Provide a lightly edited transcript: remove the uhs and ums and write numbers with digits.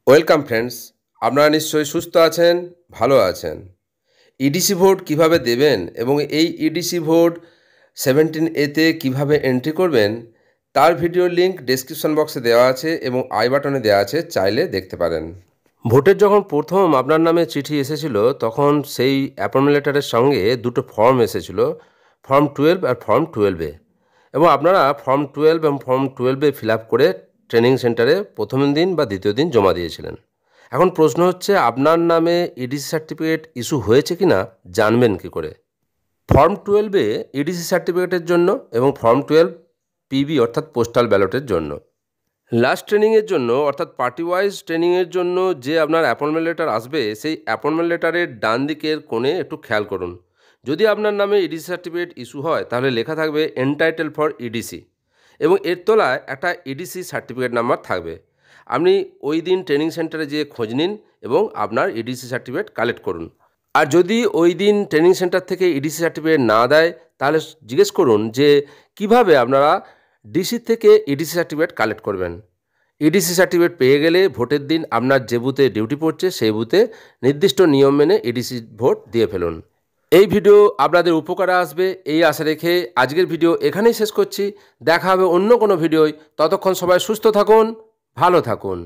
Welcome friends, আপনারা নিশ্চয়ই সুস্থ আছেন, ভালো আছেন। ইডিসি ভোট কিভাবে দেবেন এবং এই ইডিসি ভোট 17A-তে কীভাবে এন্ট্রি করবেন তার ভিডিও লিঙ্ক ডেসক্রিপশন বক্সে দেওয়া আছে এবং আই বাটনে দেওয়া আছে, চাইলে দেখতে পারেন। ভোটের যখন প্রথম আপনার নামে চিঠি এসেছিল তখন সেই অ্যাপয়েন্টমেন্ট লেটারের সঙ্গে দুটো ফর্ম এসেছিল, ফর্ম 12 আর ফর্ম 12A, এবং আপনারা ফর্ম 12 এবং ফর্ম 12A ফিল আপ করে ট্রেনিং সেন্টারে প্রথম দিন বা দ্বিতীয় দিন জমা দিয়েছিলেন। এখন প্রশ্ন হচ্ছে, আপনার নামে ইডিসি সার্টিফিকেট ইস্যু হয়েছে কি না জানবেন কী করে? ফর্ম 12A ইডিসি সার্টিফিকেটের জন্য এবং ফর্ম 12 পিবি অর্থাৎ পোস্টাল ব্যালটের জন্য। লাস্ট ট্রেনিংয়ের জন্য অর্থাৎ পার্টি ওয়াইজ ট্রেনিংয়ের জন্য যে আপনার অ্যাপয়েন্টমেন্ট লেটার আসবে, সেই অ্যাপয়েন্টমেন্ট লেটারের ডান দিকের কোণে একটু খেয়াল করুন। যদি আপনার নামে ইডিসি সার্টিফিকেট ইস্যু হয় তাহলে লেখা থাকবে এন্টাইটেল ফর ইডিসি এবং এর তলায় একটা ইডিসি সার্টিফিকেট নাম্বার থাকবে। আপনি ওই দিন ট্রেনিং সেন্টারে যেয়ে খোঁজ নিন এবং আপনার ইডিসি সার্টিফিকেট কালেক্ট করুন। আর যদি ওই দিন ট্রেনিং সেন্টার থেকে ইডিসি সার্টিফিকেট না দেয় তাহলে জিজ্ঞেস করুন যে কিভাবে আপনারা ডিসি থেকে ইডিসি সার্টিফিকেট কালেক্ট করবেন। ইডিসি সার্টিফিকেট পেয়ে গেলে ভোটের দিন আপনার যে বুথে ডিউটি পড়ছে সেই বুথে নির্দিষ্ট নিয়ম মেনে ইডিসি ভোট দিয়ে ফেলুন। এই ভিডিও আপনাদের উপকারে আসবে এই আশা রেখে আজকের ভিডিও এখানেই শেষ করছি। দেখা হবে অন্য কোনো ভিডিওয়। ততক্ষণ সবাই সুস্থ থাকুন, ভালো থাকুন।